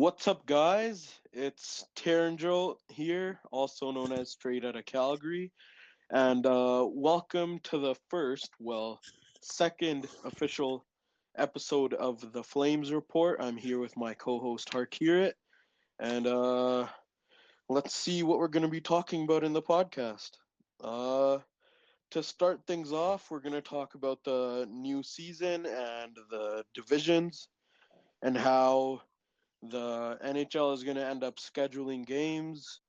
What's up, guys? It's Taranjo here, also known as Straight Outta Calgary, and welcome to the second official episode of the Flames Report. I'm here with my co-host Harkirat, and let's see what we're going to be talking about in the podcast. To start things off, we're going to talk about the new season and the divisions and how the NHL is going to end up scheduling games.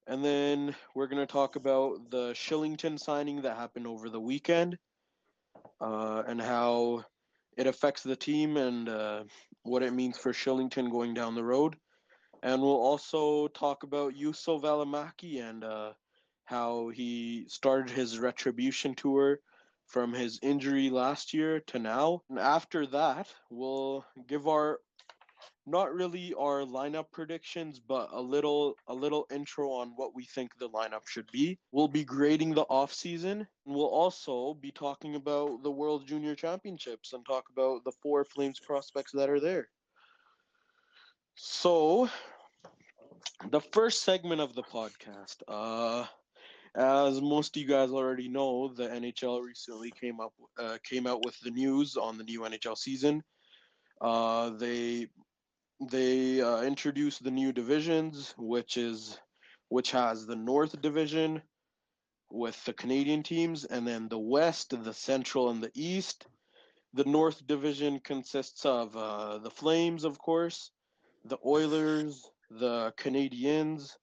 And then we're going to talk about the Shillington signing that happened over the weekend and how it affects the team and what it means for Shillington going down the road. And we'll also talk about Juuso Välimäki and how he started his retribution tour from his injury last year to now. And after that, we'll give our not really our lineup predictions, but a little intro on what we think the lineup should be. We'll be grading the off season. We'll also be talking about the World Junior Championships and talk about the four Flames prospects that are there. So, the first segment of the podcast, as most of you guys already know, the NHL recently came out with the news on the new NHL season. They introduced the new divisions, which has the North Division with the Canadian teams, and then the West, the Central, and the East. The North Division consists of the Flames, of course, the Oilers, the Canadiens,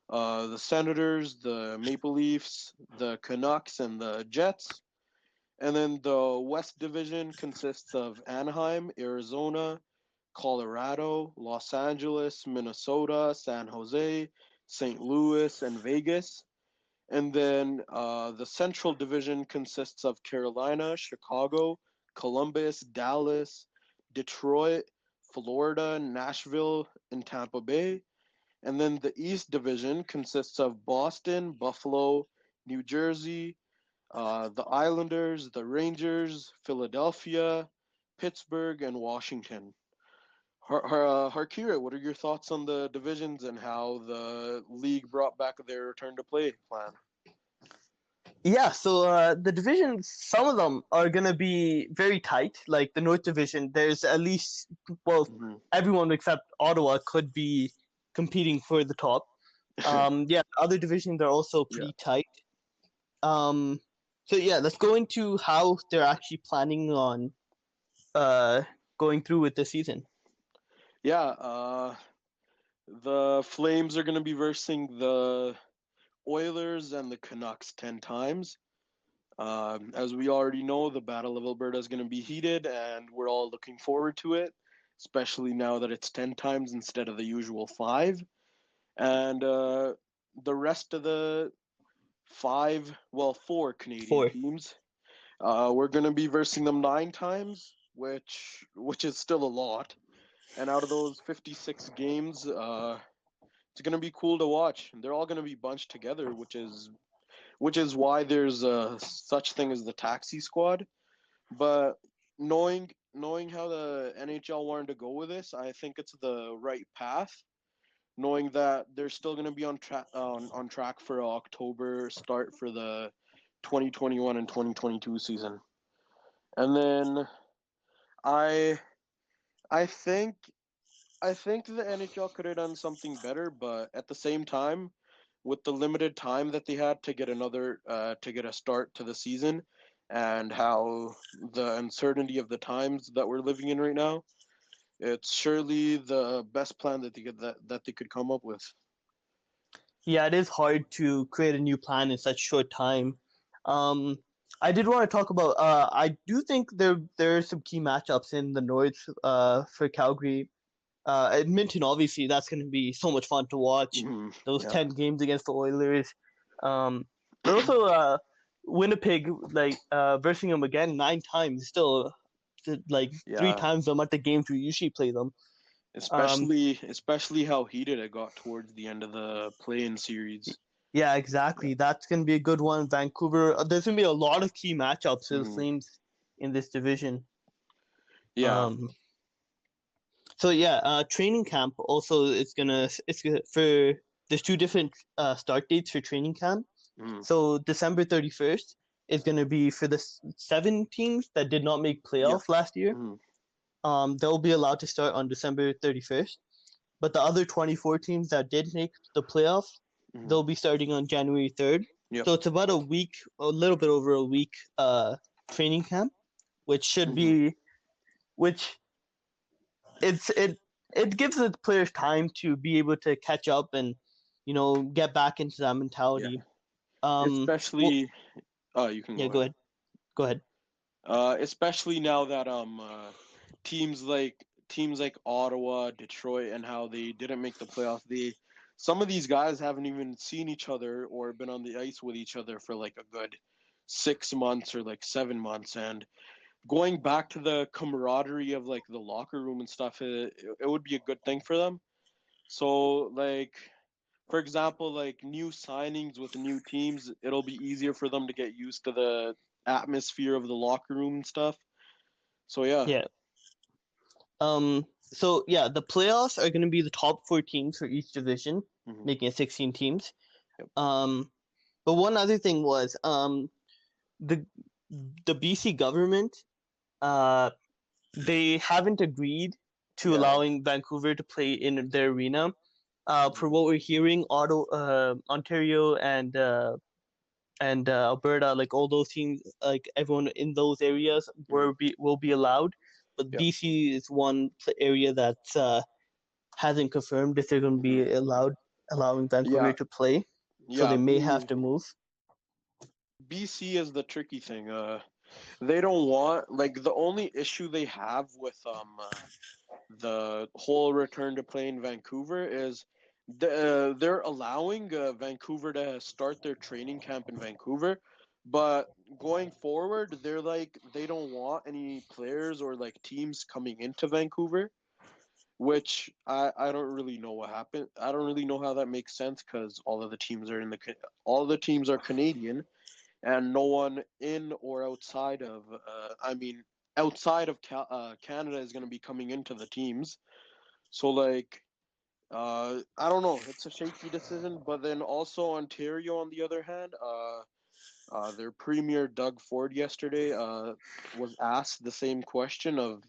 the Senators, the Maple Leafs, the Canucks, and the Jets. And then the West Division consists of Anaheim, Arizona, Colorado, Los Angeles, Minnesota, San Jose, St. Louis, and Vegas. And then the Central Division consists of Carolina, Chicago, Columbus, Dallas, Detroit, Florida, Nashville, and Tampa Bay. And then the East Division consists of Boston, Buffalo, New Jersey, the Islanders, the Rangers, Philadelphia, Pittsburgh, and Washington. Harkira, what are your thoughts on the divisions and how the league brought back their return to play plan? Yeah, so the divisions, some of them are going to be very tight. Like the North Division, there's at least, everyone except Ottawa could be competing for the top. Yeah, other divisions are also pretty tight. So yeah, let's go into how they're actually planning on going through with the season. Yeah, the Flames are going to be versing the Oilers and the Canucks 10 times. As we already know, the Battle of Alberta is going to be heated, and we're all looking forward to it, especially now that it's 10 times instead of the usual 5. And the rest of the 4 Canadian teams, we're going to be versing them 9 times, which is still a lot. And out of those 56 games, it's going to be cool to watch. They're all going to be bunched together, which is why there's such thing as the taxi squad. But knowing how the NHL wanted to go with this, I think it's the right path. Knowing that they're still going to be on track for an October start for the 2021 and 2022 season. And then I think the NHL could have done something better, but at the same time, with the limited time that they had to get a start to the season, and how the uncertainty of the times that we're living in right now, it's surely the best plan that they could come up with. Yeah, it is hard to create a new plan in such short time. I did want to talk about. I do think there are some key matchups in the North for Calgary. Edmonton, obviously, that's going to be so much fun to watch. Those 10 games against the Oilers. But also Winnipeg, versing them again 9 times, still 3 times the amount of games we usually play them. Especially how heated it got towards the end of the play-in series. Yeah, exactly. That's going to be a good one. Vancouver. There's going to be a lot of key matchups for the Flames in this division. Yeah. So So yeah, training camp also for there's two different start dates for training camp. Mm. So December 31st is gonna be for the seven teams that did not make Yeah. playoffs last year. Mm. They'll be allowed to start on December 31st. But the other 24 teams that did make the playoffs, Mm. they'll be starting on January 3rd. Yep. So it's about a week, a little bit over a week training camp, which should Mm-hmm. be which it's it gives the players time to be able to catch up and get back into that Yeah. mentality. Well, Especially, you can yeah, go go ahead. ahead. Go ahead. Especially now that teams like Ottawa, Detroit, and how they didn't make the playoffs. Some of these guys haven't even seen each other or been on the ice with each other for like a good 6 months or like 7 months, and going back to the camaraderie of like the locker room and stuff, it would be a good thing for them. So like, for example, like new signings with new teams, it'll be easier for them to get used to the atmosphere of the locker room and stuff. So yeah. Yeah. So yeah, the playoffs are going to be the top four teams for each division, Hmm. making it 16 teams. Yep. Um, but one other thing was the the BC government uh they haven't agreed to Yeah. allowing Vancouver to play in their arena. For Mhm. what we're hearing, Ontario and Alberta, like all those teams, like everyone in those areas, Mhm. will be allowed. But Yep. BC is one area that hasn't confirmed if they're going to Mhm. be allowing Vancouver Yeah. to play. So Yeah. they may have to move. BC is the tricky thing. They don't want, like, the only issue they have with the whole return to play in Vancouver is they're allowing Vancouver to start their training camp in Vancouver, but going forward, they're like they don't want any players or like teams coming into Vancouver, which I don't really know what happened. I don't really know how that makes sense because all of the teams are Canadian, and no one in or outside of outside of Canada is going to be coming into the teams. So like, I don't know. It's a shaky decision. But then also Ontario, on the other hand, their premier Doug Ford yesterday was asked the same question of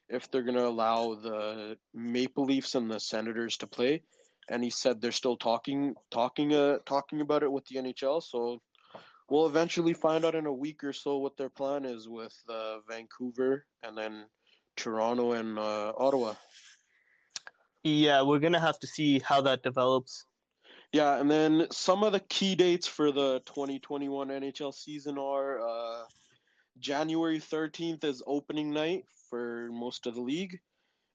if they're gonna allow the Maple Leafs and the Senators to play, and he said they're still talking about it with the NHL. So we'll eventually find out in a week or so what their plan is with Vancouver and then Toronto and Ottawa. Yeah, we're gonna have to see how that develops. Yeah, and then some of the key dates for the 2021 NHL season are January 13th is opening night for most of the league,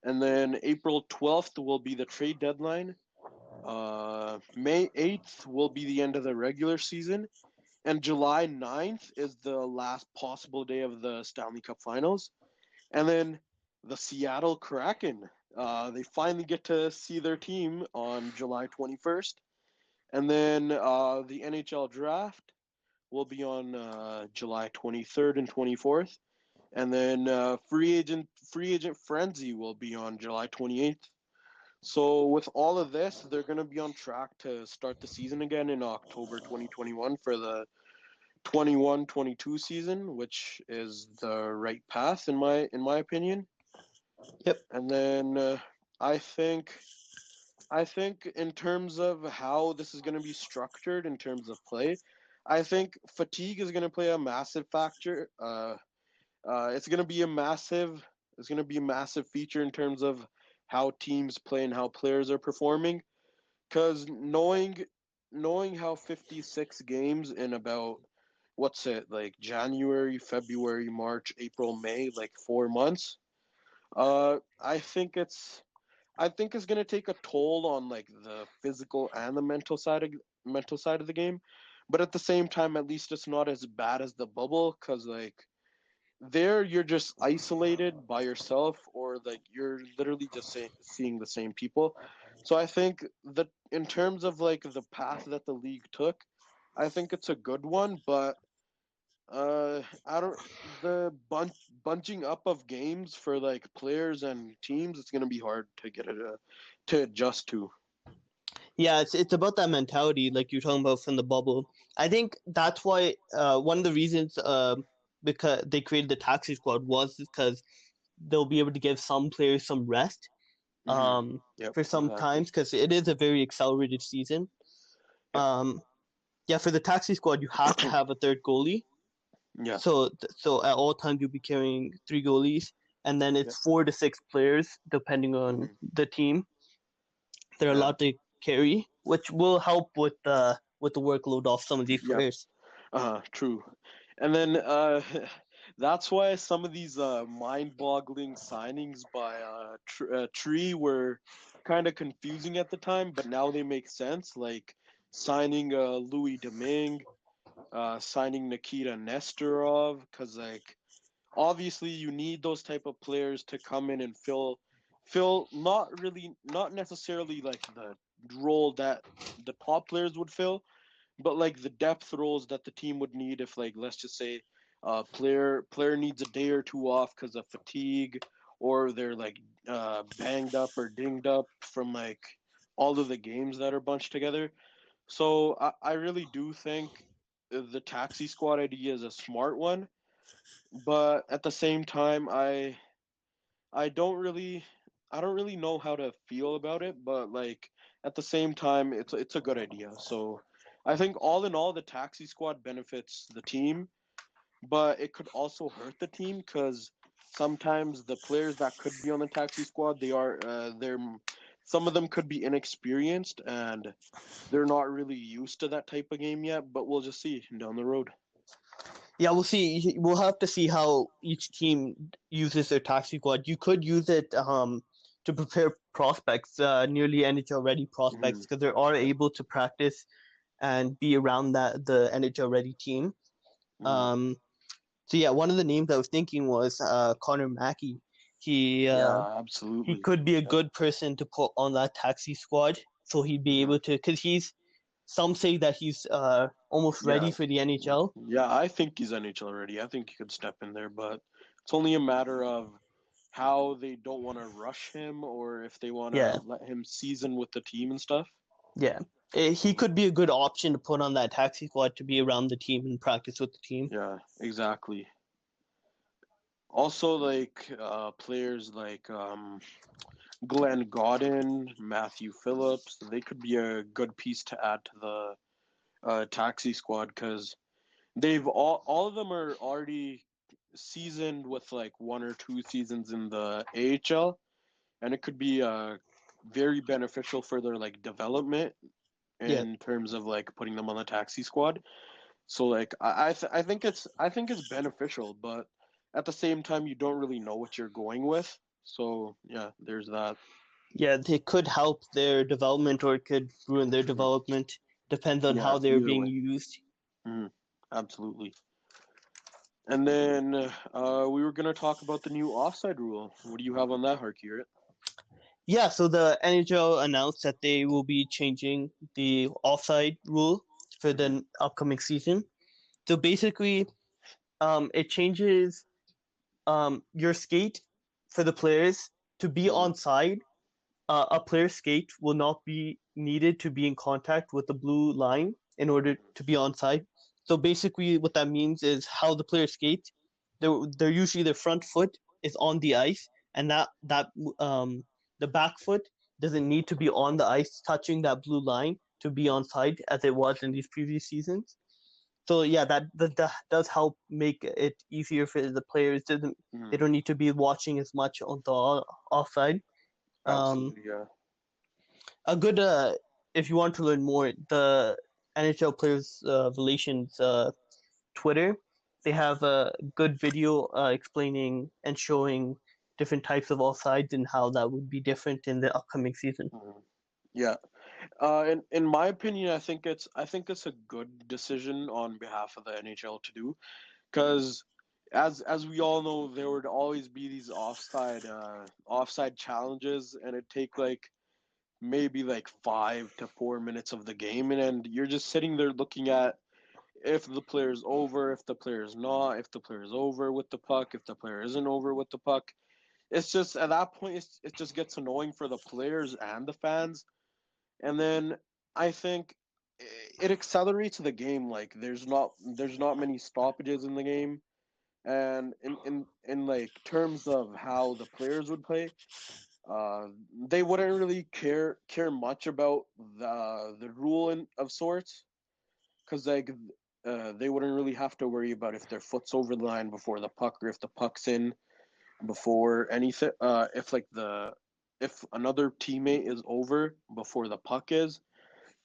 and then April 12th will be the trade deadline. May 8th will be the end of the regular season, and July 9th is the last possible day of the Stanley Cup Finals. And then the Seattle Kraken, they finally get to see their team on July 21st. And then the NHL draft will be on July 23rd and 24th. And then free agent frenzy will be on July 28th. So with all of this, they're going to be on track to start the season again in October 2021 for the 21-22 season, which is the right path in my opinion. Yep. And then I think I think in terms of how this is going to be structured in terms of play, I think fatigue is going to play a massive factor. It's going to be a massive it's going to be a massive feature in terms of how teams play and how players are performing. Because knowing how 56 games in about what's it like January, February, March, April, May, like 4 months. Uh, I think it's I think it's gonna take a toll on like the physical and the mental side of the game, but at the same time, at least it's not as bad as the bubble, cause like there you're just isolated by yourself, or like you're literally just seeing the same people. So I think that in terms of like the path that the league took, I think it's a good one, but I don't the bunching up of games for like players and teams. It's gonna be hard to get it to adjust to. Yeah, it's about that mentality, like you're talking about from the bubble. I think that's why one of the reasons because they created the taxi squad was because they'll be able to give some players some rest Hmm. um Yep, for some exactly. times because it is a very accelerated season. Yep. Um, yeah, for the taxi squad, you have to have a third goalie. Yeah. So at all times you'll be carrying three goalies, and then Yep. it's 4 to 6 players depending on Hmm. the team. They're Yeah. allowed to carry, which will help with the workload off some of these Yep. players. True. And then that's why some of these mind-boggling signings by Tree were kind of confusing at the time, but now they make sense. Like signing Louis Domingue, signing Nikita Nestorov, because like obviously you need those type of players to come in and fill not necessarily like the role that the top players would fill, but like the depth roles that the team would need if like let's just say player needs a day or two off because of fatigue, or they're like banged up or dinged up from like all of the games that are bunched together. So I really do think the taxi squad idea is a smart one, but at the same time I don't really I don't really know how to feel about it, but like at the same time it's a good idea. So I think all in all the taxi squad benefits the team, but it could also hurt the team cuz sometimes the players that could be on the taxi squad they're some of them could be inexperienced and they're not really used to that type of game yet, but we'll just see down the road. Yeah, we'll see. We'll have to see how each team uses their taxi squad. You could use it to prepare prospects, nearly NHL ready prospects, Mhm. because they are Yeah. able to practice and be around the NHL ready team. Mhm. Um, so yeah, one of the names I was thinking was Connor Mackey. He uh, Yeah, he absolutely. could be a Yep. good person to put on that taxi squad, so he'd be Mhm. able to. Because he's some say that he's almost ready Yeah. for the NHL. Yeah, I think he's NHL already. I think he could step in there, but it's only a matter of how they don't want to rush him or if they want to Yeah, let him season with the team and stuff. yeah. He Mhm. could be a good option to put on that taxi squad to be around the team and practice with the team. Yeah, exactly. Also, like players like Glenn Godden, Matthew Phillips, they could be a good piece to add to the taxi squad because they've all of them are already seasoned with like one or two seasons in the AHL, and it could be very beneficial for their like development Yeah, in terms of like putting them on the taxi squad. So like I think it's beneficial, but at the same time you don't really know what you're going with. So yeah, there's that. yeah. They could help their development or it could ruin their Mhm. development. Depends on Yeah, how they're either being way. used. Mhm. Absolutely. And then we were gonna talk about the new offside rule. What do you have on that, Harkirat? Yeah, so the NHL announced that they will be changing the offside rule for Mm-hmm. the upcoming season. So basically, it changes your skate for the players to be Mm-hmm. onside. A player's skate will not be needed to be in contact with the blue line in order to be onside. So basically, what that means is how the players skate. They're usually their front foot is on the ice, and that the back foot doesn't need to be on the ice touching that blue line to be onside as it was in these previous seasons. So yeah, that does help make it easier for the players. Doesn't They Mm-hmm. don't need to be watching as much on the offside. Um, Absolutely, yeah. a good if you want to learn more, the NHL Players Relations Twitter, they have a good video explaining and showing different types of offsides and how that would be different in the upcoming season. Mhm. Yeah. In my opinion, I think it's a good decision on behalf of the NHL to do because as we all know, there would always be these offside challenges, and it take like maybe like 5 to 4 minutes of the game, and you're just sitting there looking at if the player's over, if the player's not, if the player's over with the puck, if the player isn't over with the puck. It's just at that point, it just gets annoying for the players and the fans. And then I think it accelerates the game. Like there's not many stoppages in the game, and in like terms of how the players would play, uh, they wouldn't really care much about the rule of sorts, because like they wouldn't really have to worry about if their foot's over the line before the puck, or if the puck's in before anything. If another teammate is over before the puck is.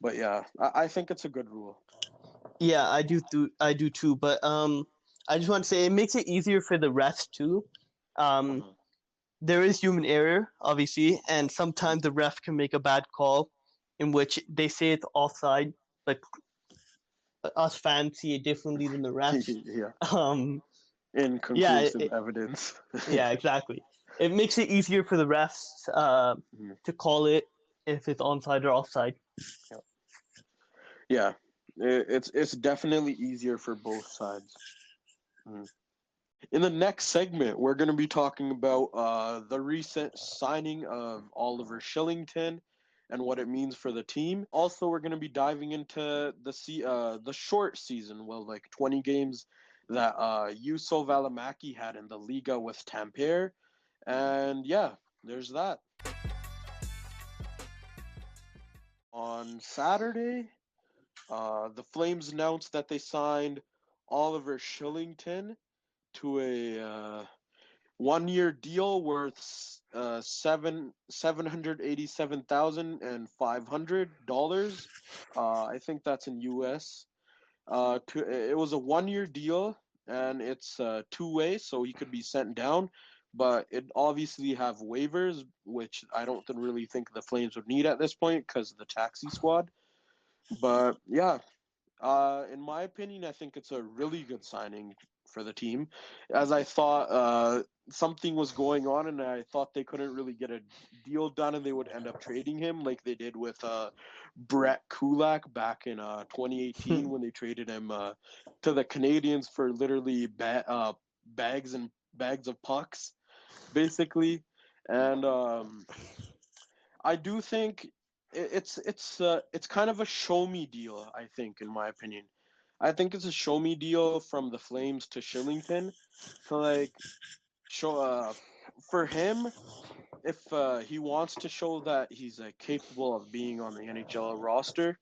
But yeah, I think it's a good rule. Yeah, I do too. But I just want to say it makes it easier for the refs too. Um, Uh-huh. there is human error, obviously, and sometimes the ref can make a bad call in which they say it's offside, but us fans see it differently than the refs. Yeah, Um, yeah, inconclusive evidence. yeah, exactly. It makes it easier for the refs Mhm. to call it if it's onside or offside. Yeah, it's definitely easier for both sides. Mhm. In the next segment, we're going to be talking about the recent signing of Oliver Shillington and what it means for the team. Also, we're going to be diving into the short season, well, like 20 games that Juuso Välimäki had in the Liga with Tampere. And yeah, there's that. On Saturday, the Flames announced that they signed Oliver Shillington to a 1 year deal worth $787,500. I think that's in US. It was a 1 year deal, and it's two-way, so he could be sent down. But it obviously have waivers, which I don't really think the Flames would need at this point because of the taxi squad. But yeah, in my opinion, I think it's a really good signing for the team, as I thought something was going on, and I thought they couldn't really get a deal done, and they would end up trading him like they did with Brett Kulak back in 2018 when they traded him to the Canadians for literally bags and bags of pucks, basically. And I do think it's kind of a show me deal. I think, in my opinion, I think it's a show me deal from the Flames to Shillington to like show for him, if he wants to show that he's capable of being on the NHL roster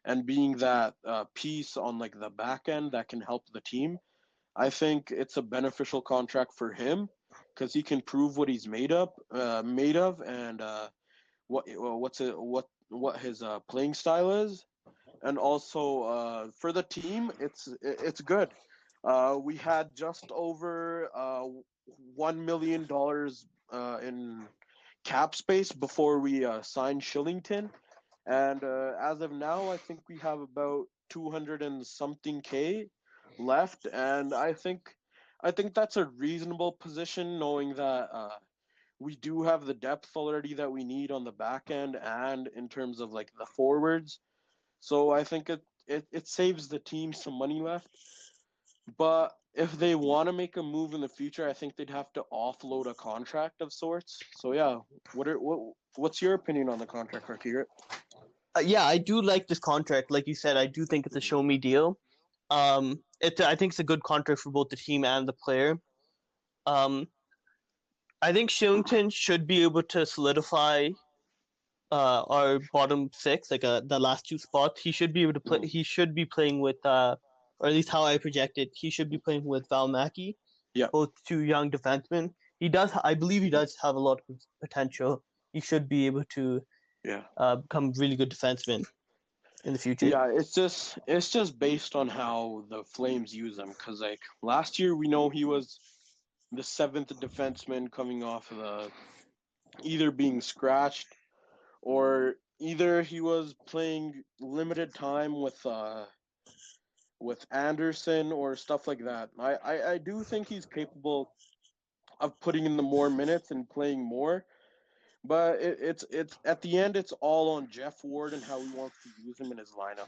and being that piece on like the back end that can help the team. I think it's a beneficial contract for him because he can prove what he's made of, and what his playing style is, and also for the team, it's good. We had just over $1 million in cap space before we signed Shillington, and as of now, I think we have about 200 and something K left, and I think that's a reasonable position, knowing that we do have the depth already that we need on the back end and in terms of like the forwards. So I think it saves the team some money left. But if they want to make a move in the future, I think they'd have to offload a contract of sorts. So yeah, what's your opinion on the contract, Rakir? Yeah, I do like this contract. Like you said, I do think it's a show me deal. I think it's a good contract for both the team and the player. Um, I think Shillington should be able to solidify our bottom six, like the last two spots. He should be able to play. Mm-hmm. He should be playing with, or at least how I project it, he should be playing with Valmaki, Yeah, both two young defensemen. He does, I believe, he does have a lot of potential. He should be able to yeah, become really good defenseman in the future. yeah. It's just based on how the Flames use him. Cause like last year, we know he was the seventh defenseman coming off of the either being scratched, or either he was playing limited time with Anderson or stuff like that. I do think he's capable of putting in the more minutes and playing more, but it's at the end it's all on Jeff Ward and how he wants to use him in his lineup.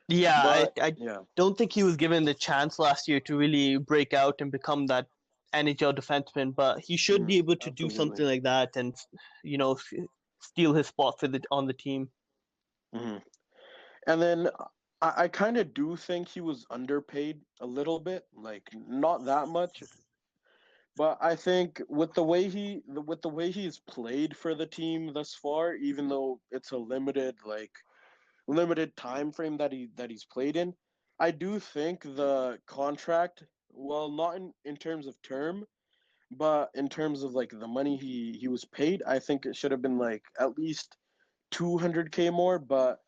Yeah, I But I yeah, don't think he was given the chance last year to really break out and become that NHL defenseman, but he should be able to do absolutely. something like that and steal his spot for the on the team. hmm And then I kind of do think he was underpaid a little bit, like not that much, but I think with the way he's played for the team thus far, even though it's a limited time frame that he's played in, I do think the contract, well, not in terms of term, but in terms of like the money he was paid, I think it should have been like at least 200K more, but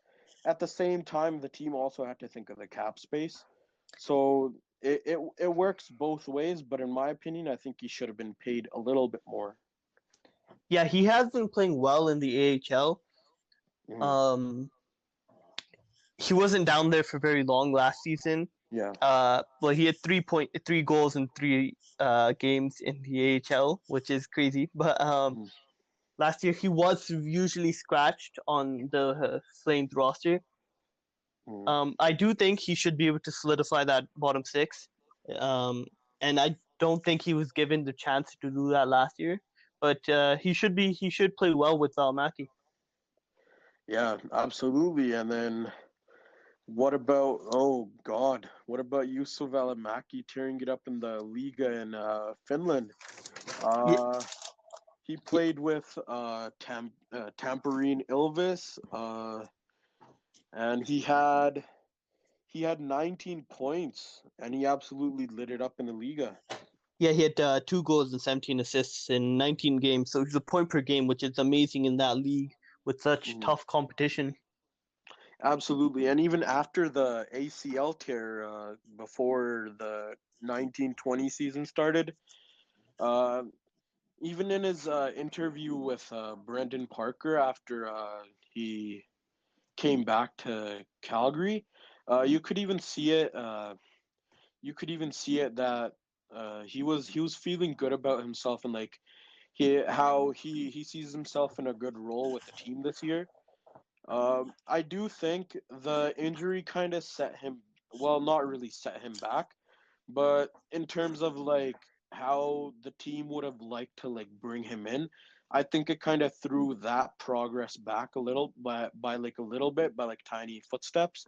at the same time, the team also had to think of the cap space. So it works both ways, but in my opinion, I think he should have been paid a little bit more. Yeah, he has been playing well in the AHL. Mhm. Um, he wasn't down there for very long last season. Yeah. Well, he had 3 goals in 3 games in the AHL, which is crazy. But Mhm. last year he was usually scratched on the Flames roster. Mhm. I do think he should be able to solidify that bottom six. Um, and I don't think he was given the chance to do that last year. But he should play well with Valimaki. Yeah, absolutely. And then what about, oh God, what about Juuso Välimäki tearing it up in the Liga in Finland? Yeah, Uh, he played with Tampereen Ilves, and he had 19 points, and he absolutely lit it up in the Liga. yeah, he had 2 goals and 17 assists in 19 games. So he's a point per game, which is amazing in that league with such Mhm. tough competition. Absolutely, and even after the ACL tear, before the 1920 season started, uh, even in his interview with Brendan Parker after he came back to Calgary, you could even see it. You could even see it that he was feeling good about himself, and like he sees himself in a good role with the team this year. I do think the injury kind of set him, well, not really set him back, but in terms of like how the team would have liked to like bring him in, I think it kind of threw that progress back a little by like a little bit, by like tiny footsteps.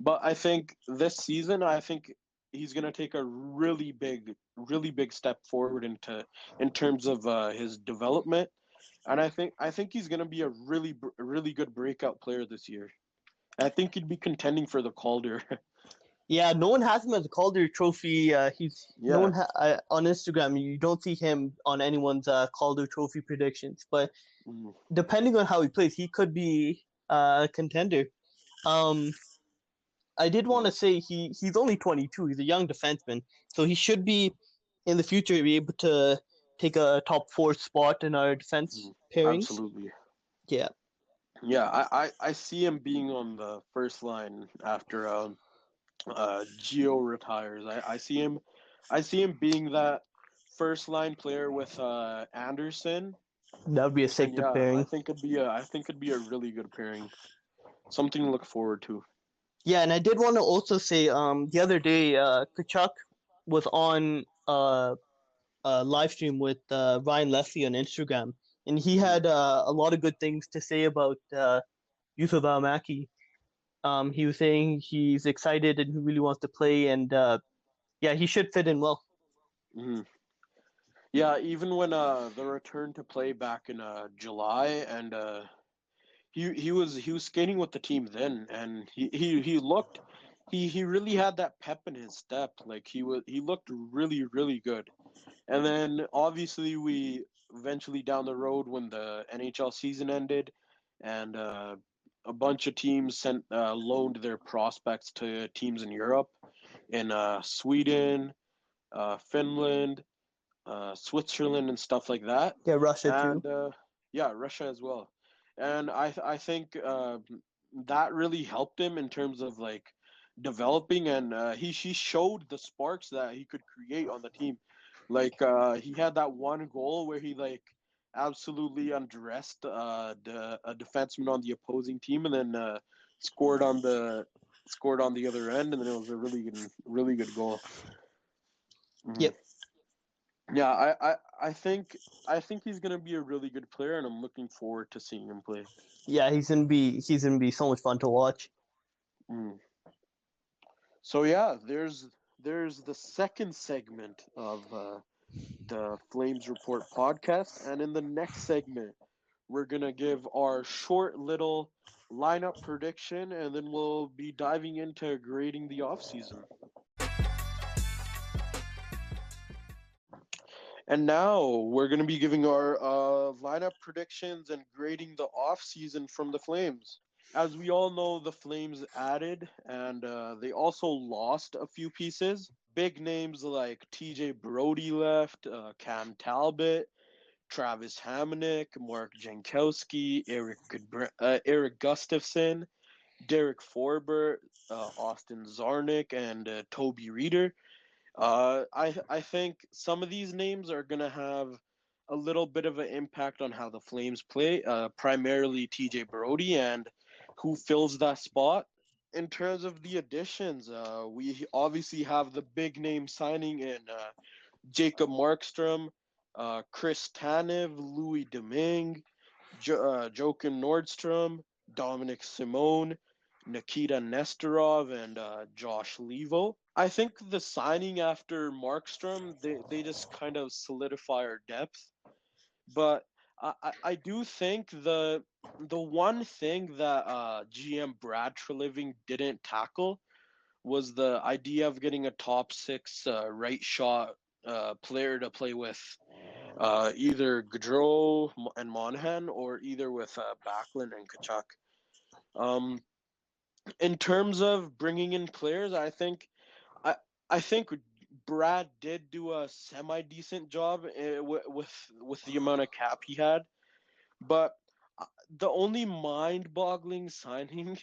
But I think this season, I think he's gonna take a really big step forward in terms of his development, and I think he's gonna be a really good breakout player this year. I think he'd be contending for the Calder. Yeah, no one has him as a Calder Trophy. He's no Yeah. one on Instagram. You don't see him on anyone's Calder Trophy predictions. But Mm, depending on how he plays, he could be a contender. Um, I did want mm, to say he's only 22. He's a young defenseman, so he should be in the future be able to take a top 4 spot in our defense mm. pairings. Absolutely. Yeah, Yeah, I see him being on the first line after Geo retires. I see him being that first line player with Anderson. that would be a And sick yeah, pairing. I think it'd be a really good pairing. Something to look forward to. Yeah, and I did want to also say the other day Kachuk was on live stream with Ryan Leslie on Instagram, and he Mhm. had a lot of good things to say about Yusuf Al-Maki. He was saying he's excited and he really wants to play, and yeah, he should fit in well. Mhm. Yeah, even when the return to play back in July, and he was skating with the team then, and he looked, he really had that pep in his step. Like he looked really good. And then obviously we eventually down the road when the NHL season ended, and a bunch of teams sent loaned their prospects to teams in Europe, in Sweden, Finland, Switzerland, and stuff like that, Yeah, Russia too. and yeah, Russia as well. And I think that really helped him in terms of like developing, and he showed the sparks that he could create on the team. Like he had that one goal where he like absolutely undressed a defenseman on the opposing team, and then scored scored on the other end, and then it was a really good goal. Yep. Yeah, I think he's gonna be a really good player, and I'm looking forward to seeing him play. Yeah, he's gonna be so much fun to watch. Mm. So yeah, there's the second segment of the Flames Report podcast, and in the next segment, we're gonna give our short little lineup prediction, and then we'll be diving into grading the offseason. And now we're going to be giving our lineup predictions and grading the offseason from the Flames. As we all know, the Flames added and they also lost a few pieces. Big names like TJ Brody left, Cam Talbot, Travis Hamonic, Mark Jankowski, Eric Gustafson, Derek Forbert, Austin Zarnik, and Toby Reeder. I think some of these names are gonna have a little bit of an impact on how the Flames play. Primarily TJ Brody and who fills that spot. In terms of the additions, we obviously have the big name signing in Jacob Markstrom, Chris Tanev, Louis Domingue, Joakim Nordstrom, Dominic Simone, Nikita Nestorov, and Josh Levo. I think the signing after Markstrom, they just kind of solidify our depth. But I do think the one thing that GM Brad Treliving didn't tackle was the idea of getting a top six right shot player to play with either Gaudreau and Monahan or either with Backlund and Kachuk. In terms of bringing in players, I I think Brad did do a semi decent job with the amount of cap he had, but the only mind boggling signing,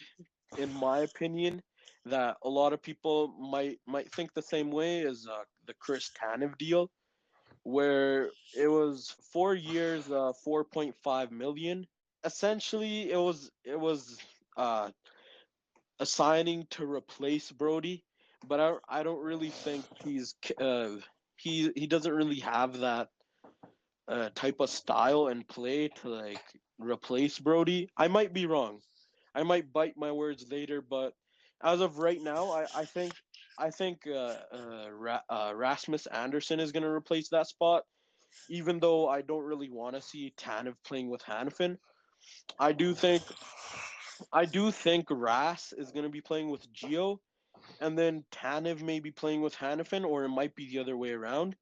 in my opinion, that a lot of people might think the same way is the Chris Tanev deal, where it was 4 years, 4.5 million. Essentially, it was uh, a signing to replace Brody, but I don't really think he doesn't really have that type of style and play to like replace Brody. I might be wrong. I might bite my words later, but as of right now, I think Rasmus Anderson is going to replace that spot. Even though I don't really want to see Tanev playing with Hanifin, I do think I do think Ras is going to be playing with Gio, and then Tanev may be playing with Hanifin, or it might be the other way around.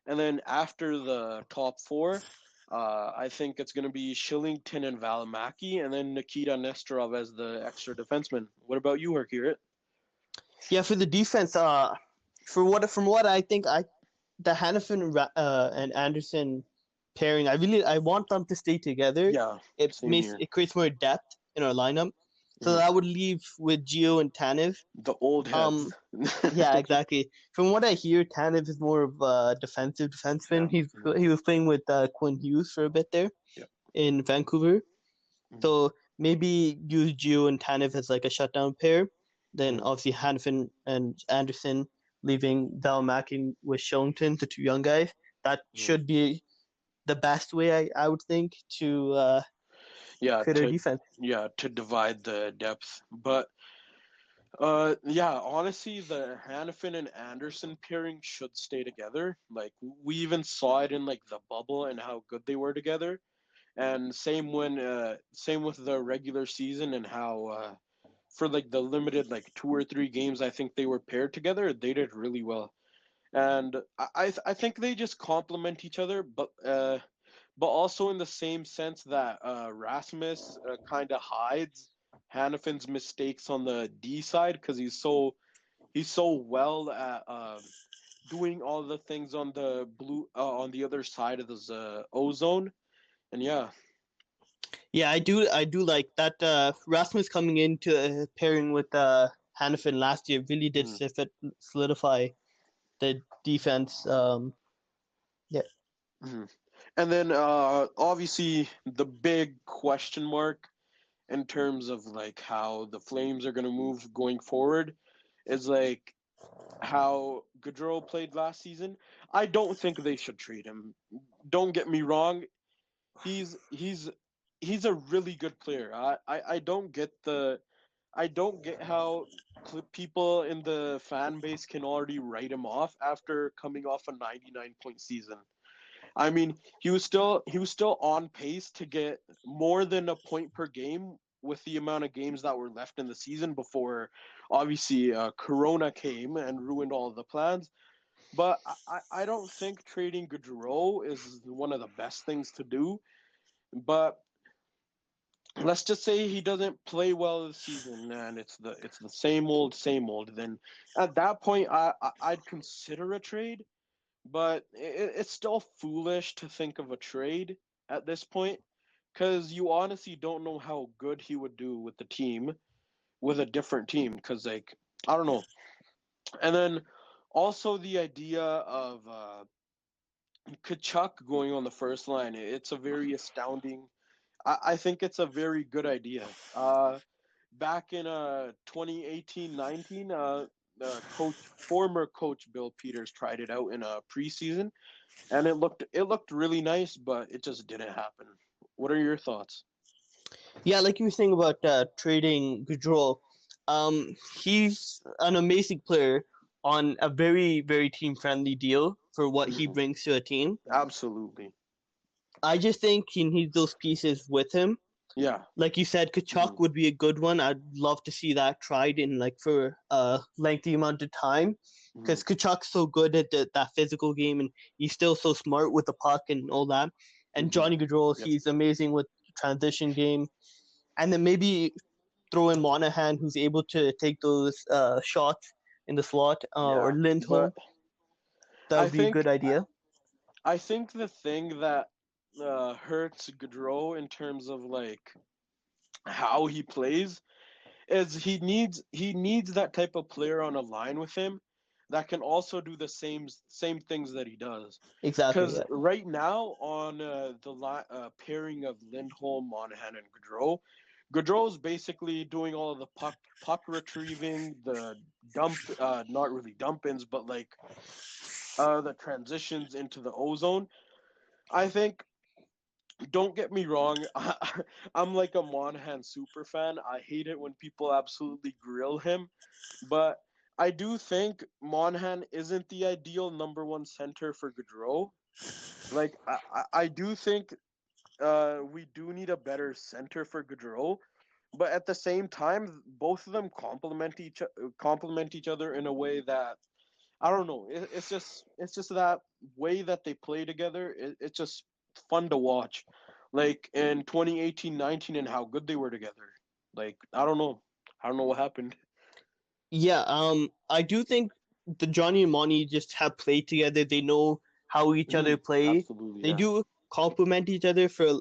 And then after the top four, I think it's going to be Shillington and Valimaki, and then Nikita Nestorov as the extra defenseman. What about you, Harkirat? Yeah, for the defense, from what I think, the Hannafin and Anderson pairing, I want them to stay together. Yeah, same here. It creates more depth in our lineup. So Mhm. that would leave with Gio and Tanev. The old heads. Yeah, exactly. From what I hear, Tanev is more of a defensive defenseman. Yeah. He was playing with Quinn Hughes for a bit there Yeah. in Vancouver. Mhm. So maybe use Gio and Tanev as like a shutdown pair. Then Mhm. obviously Hanfin and Anderson, leaving Valimaki with Shillington, the two young guys. That should be the best way I would think to Yeah, create our defense. to divide the depth. But yeah, honestly, the Hannafin and Anderson pairing should stay together. Like we even saw it in like the bubble and how good they were together. And same with the regular season and how for like the limited like 2 or 3 games I think they were paired together, they did really well. And I think they just complement each other, but also in the same sense that Rasmus kind of hides Hannafin's mistakes on the D side because he's so well at doing all the things on the blue on the other side of the ozone. And yeah. Yeah, I do like that. Rasmus coming into pairing with Hannafin last year really did solidify the defense. Yeah. And then obviously the big question mark in terms of like how the Flames are going to move going forward is like how Gaudreau played last season. I don't think they should trade him. Don't get me wrong. He's he's he's a really good player. I don't get the I don't get how people in the fan base can already write him off after coming off a 99-point season. I mean, he was still on pace to get more than a point per game with the amount of games that were left in the season before obviously Corona came and ruined all of the plans. But I don't think trading Gaudreau is one of the best things to do. But let's just say he doesn't play well this season and it's the same old, then at that point I'd consider a trade, but it's still foolish to think of a trade at this point because you honestly don't know how good he would do with the team, with a different team, because like I don't know. And then also the idea of Kachuk going on the first line, it's a very astounding. I think it's a very good idea. Back in 2018-19, former coach Bill Peters tried it out in a preseason, and it looked really nice, but it just didn't happen. What are your thoughts? Yeah, like you were saying about trading Gaudreau, he's an amazing player on a very, very team-friendly deal for what he Mhm. brings to a team. Absolutely. I just think he needs those pieces with him. Yeah. Like you said, Kachuk Mhm. would be a good one. I'd love to see that tried in like for a lengthy amount of time Mhm. because Kachuk's so good at that physical game and he's still so smart with the puck and all that. And Mhm. Johnny Gaudreau, Yes. he's amazing with transition game. And then maybe throw in Monahan, who's able to take those shots in the slot, or Yeah. Lindholm. But That I would be a think good idea. I think the thing that hurts Gaudreau in terms of like how he plays is he needs that type of player on a line with him that can also do the same things that he does. Exactly. Because Yeah. right now on pairing of Lindholm, Monahan, and Gaudreau's basically doing all of the puck retrieving, the not really dump ins, but like the transitions into the ozone. I think, don't get me wrong, I'm like a Monahan super fan. I hate it when people absolutely grill him, but I do think Monahan isn't the ideal number one center for Gaudreau. Like I do think we do need a better center for Gaudreau, but at the same time, both of them complement each other in a way that I don't know. It's just that way that they play together. It's just fun to watch. Like in 2018-19 and how good they were together. Like I don't know. I don't know what happened. Yeah. I do think the Johnny and Monty just have played together. They know how each other play. Absolutely, They yeah. do complement each other for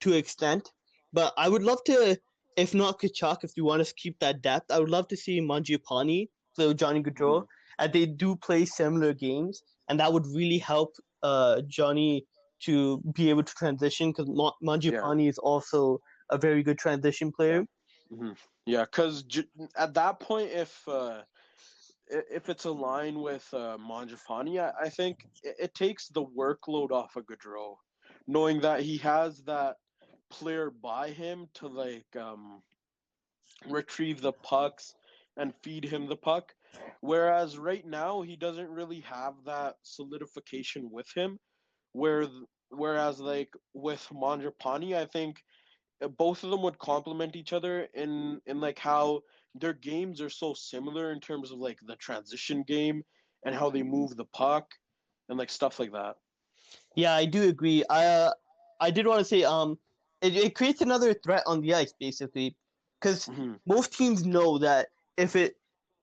to an extent. But I would love to, if not Kachuk, if you want to keep that depth, I would love to see Mangiapane play with Johnny Gaudreau. Mhm. And they do play similar games, and that would really help Johnny to be able to transition because Yeah. Mangiapane is also a very good transition Yeah. player. hmm Yeah, because at that point, if it's aligned with Manjapani, I think it takes the workload off of Gaudreau, knowing that he has that player by him to like retrieve the pucks and feed him the puck. Whereas right now he doesn't really have that solidification with him. Where whereas like with Manjapani, I think both of them would complement each other in like how their games are so similar in terms of like the transition game and how they move the puck and like stuff like that. Yeah, I do agree. I did want to say it creates another threat on the ice basically, because hmm most teams know that if it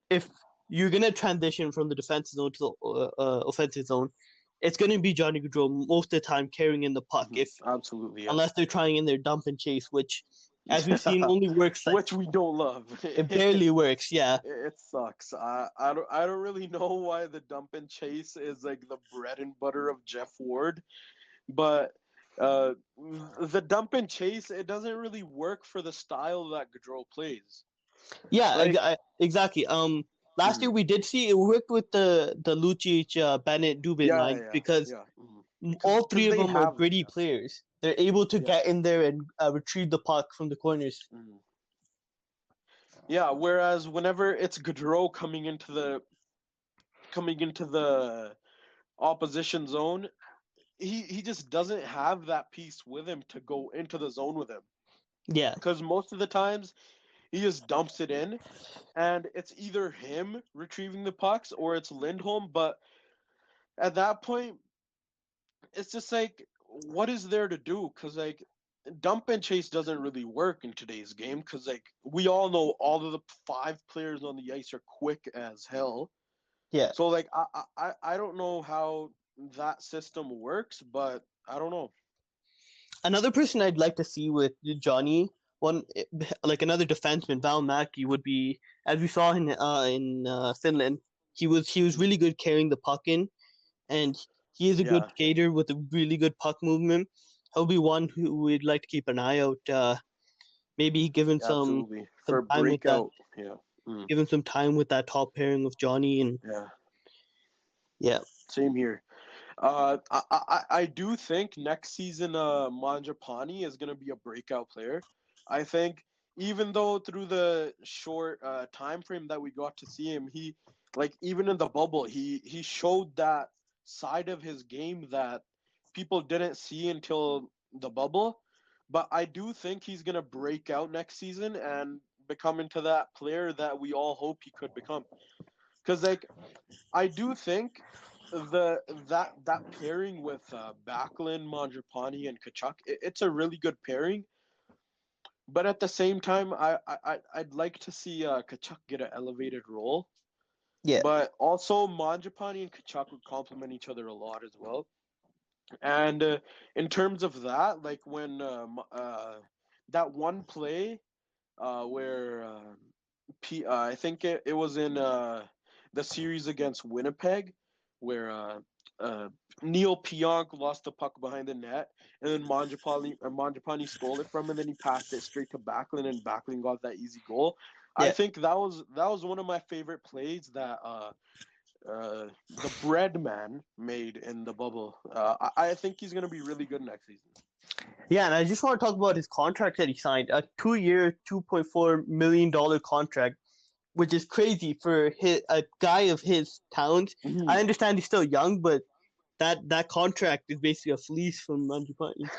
if you're gonna transition from the defensive zone to the offensive zone, it's gonna be Johnny Gaudreau most of the time carrying in the puck. If Absolutely, yeah. unless they're trying in their dump and chase, which as we've seen only works like Which we don't love. it barely works. Yeah, It sucks. I don't really know why the dump and chase is like the bread and butter of Jeff Ward, but Uh, the dump and chase, it doesn't really work for the style that Gaudreau plays. Yeah, Like, exactly. Last year mhm. we did see it worked with the Lucic, Bennett, Dubin Yeah, line yeah, because yeah. all Because three of they them are have gritty that. players. They're able to Yeah. get in there and retrieve the puck from the corners. Mhm. Yeah, whereas whenever it's Gaudreau coming into the opposition zone, he just doesn't have that piece with him to go into the zone with him. Yeah, Because most of the times he just dumps it in, and it's either him retrieving the pucks or it's Lindholm. But at that point, it's just like, what is there to do? Because like dump and chase doesn't really work in today's game. Because like we all know all of the five players on the ice are quick as hell. yeah. So like I don't know how that system works, but I don't know. Another person I'd like to see with Johnny, one like another defenseman, Val Mackey would be, as we saw in Finland. He was really good carrying the puck in, and he is a good Yeah, skater with a really good puck movement. He'll be one who we'd like to keep an eye out. Maybe give him absolutely. For time with that. breakout, yeah. Mm, Give him some time with that top pairing with Johnny, and yeah. yeah, Same here. I do think next season, Manjapani is going to be a breakout player. I think even though through the short time frame that we got to see him, he like even in the bubble, he showed that side of his game that people didn't see until the bubble. But I do think he's going to break out next season and become into that player that we all hope he could become. Because like I do think that pairing with Backlund, Manjapani, and Kachuk, it's a really good pairing. But at the same time, I'd like to see Kachuk get an elevated role. yeah, But also Manjapani and Kachuk would complement each other a lot as well. And in terms of that, like when that one play where I think it was in the series against Winnipeg, where uh, Neil Pionk lost the puck behind the net, and then Manjapani stole it from him, and then he passed it straight to Backlund, and Backlund got that easy goal. I yeah. think that was one of my favorite plays that the bread man made in the bubble. I think he's going to be really good next season. Yeah, and I just want to talk about his contract that he signed, a 2-year, $2.4 million contract, which is crazy for a guy of his talent. I understand he's still young, but that contract is basically a fleece from Manjapani.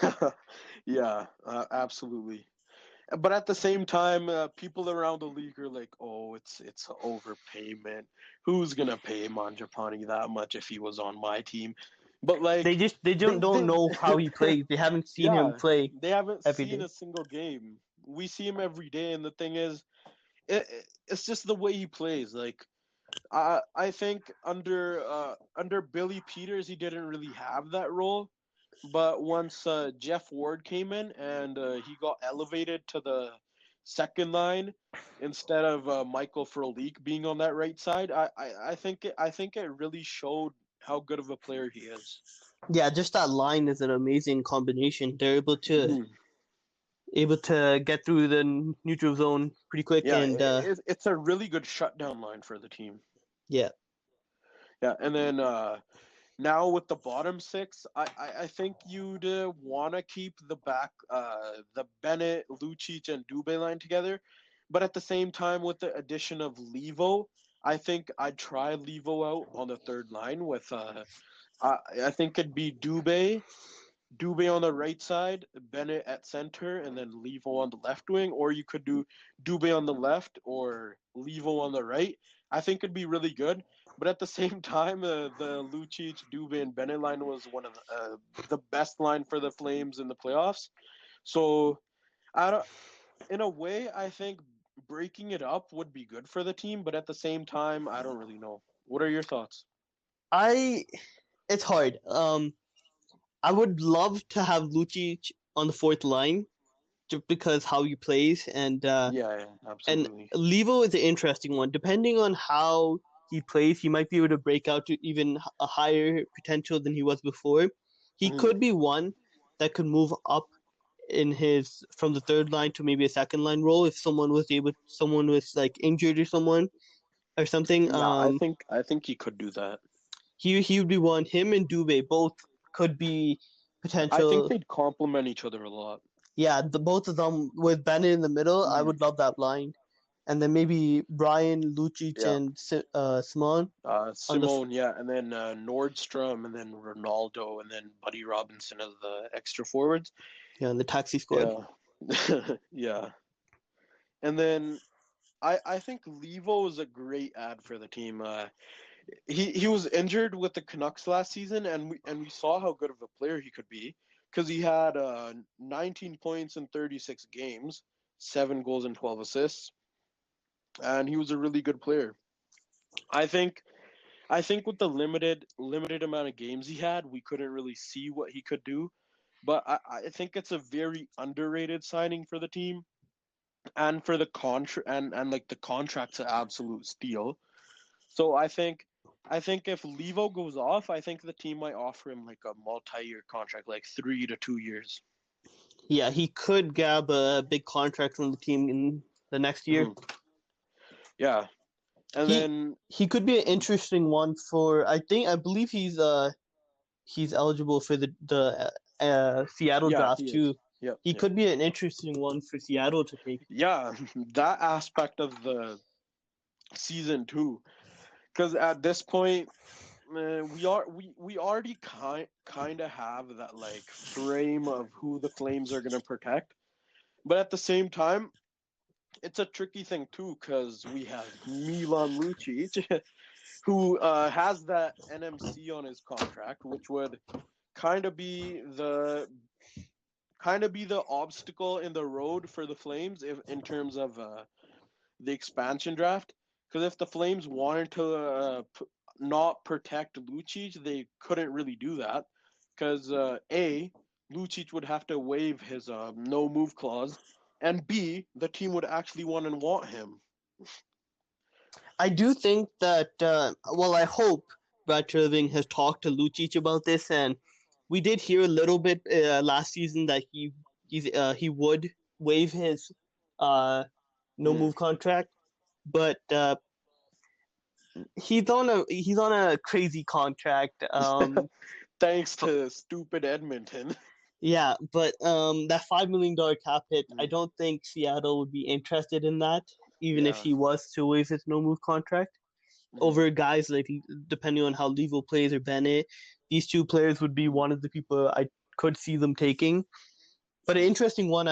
Yeah, absolutely. But at the same time, people around the league are like, "Oh, it's overpayment. Who's gonna pay Manjapani that much if he was on my team?" But They like, just they don't they, don't they know how he plays. They haven't seen him yeah, play they haven't every seen day. a single game. We see him every day, and the thing is, it's just the way he plays. Like, I think under Billy Peters, he didn't really have that role. But once Jeff Ward came in and he got elevated to the second line instead of Michael Frolik being on that right side, I think it really showed how good of a player he is. Yeah, just that line is an amazing combination. They're Mhm. able to get through the neutral zone pretty quick, Yeah, and it's a really good shutdown line for the team. yeah, Yeah, and then now with the bottom six, I think you'd want to keep the Bennett, Lucic, and Dubé line together, but at the same time, with the addition of Levo, I think I'd try Levo out on the third line with I think it'd be Dubé on the right side, Bennett at center, and then Levo on the left wing, or you could do Dubé on the left or Levo on the right. I think it'd be really good. But at the same time, the Lucic, Dubé, and Bennett line was one of the best line for the Flames in the playoffs. So, I don't, in a way, I think breaking it up would be good for the team. But at the same time, I don't really know. What are your thoughts? I it's hard. I would love to have Lucic on the fourth line just because how he plays, Yeah, yeah, and absolutely. Levo is an interesting one. Depending on how he plays, he might be able to break out to even a higher potential than he was before. He Mhm. could be one, that could move up in his from the third line to maybe a second line role if someone was like injured or something. Yeah, I think he could do that. He would be one. Him and Dubé both could be I think potential. they'd complement each other a lot. Yeah, the both of them with Bennett in the middle. I Mm, would love that line, and then maybe Brian, Lucic, yeah. and Simon on the Simone, yeah, and then Nordstrom, and then Ronaldo, and then Buddy Robinson as the extra forwards. yeah, the taxi squad. Yeah, yeah, and then I think Levo is a great ad for the team. He was injured with the Canucks last season, and we saw how good of a player he could be because he had 19 points in 36 games, 7 goals and 12 assists, and he was a really good player. I think I think with the limited amount of games he had, we couldn't really see what he could do. But I think it's a very underrated signing for the team, and for the and like the contract's an absolute steal. So I think if Levo goes off, I think the team might offer him like a multi-year contract, like 3 to 2 years. Yeah, he could grab a big contract from the team in the next year. Mhm. Yeah, and He then he could be an interesting one for. I believe he's eligible for the Seattle yeah, draft he is. too. Yep, He yep. could be an interesting one for Seattle to take. Yeah, that aspect of the season too, because at this point we already kind of have that like frame of who the Flames are going to protect, but at the same time it's a tricky thing too because we have Milan Lucic who has that NMC on his contract, which would kind of be the obstacle in the road for the Flames if in terms of the expansion draft. Because if the Flames wanted to not protect Lucic, they couldn't really do that. Because A, Lucic would have to waive his no move clause, and B, the team would actually want him. I do think that. Well, I hope Brad Treliving has talked to Lucic about this, and we did hear a little bit last season that he would waive his uh, no Mm. move contract, but he's on a crazy contract. Thanks to stupid Edmonton. Yeah, but that $5 million cap hit, I Mm. don't think Seattle would be interested in that, even if Yeah. he was to waive his no move contract. Mm. Over guys like depending on how Levo plays or Bennett, these two players would be one of the people I could see them taking. But an Mm. interesting one,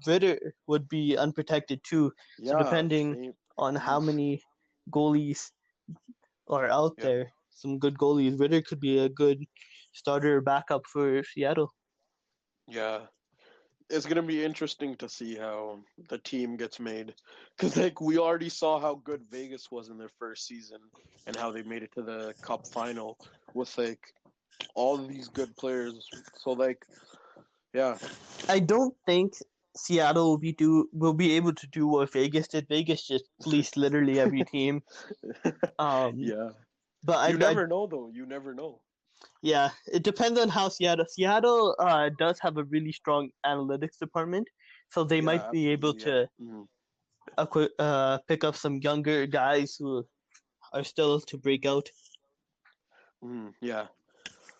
Ritter would be unprotected too. So Yeah. depending Same. on how Oof. many goalies are out Yep. there, some good goalies, Ritter could be a good starter or backup for Seattle. Yeah. It's gonna be interesting to see how the team gets made, because like we already saw how good Vegas was in their first season and how they made it to the Cup final with like all of these good players. So like, yeah, I don't think Seattle will be able to do what Vegas did. Vegas just fleeced literally every team. Um, yeah. You but never know though. You never know. yeah, it depends on how Seattle does have a really strong analytics department, so they might Yeah, be able absolutely. Yeah. to Mhm. pick up some younger guys who are still to break out. Mhm. Yeah.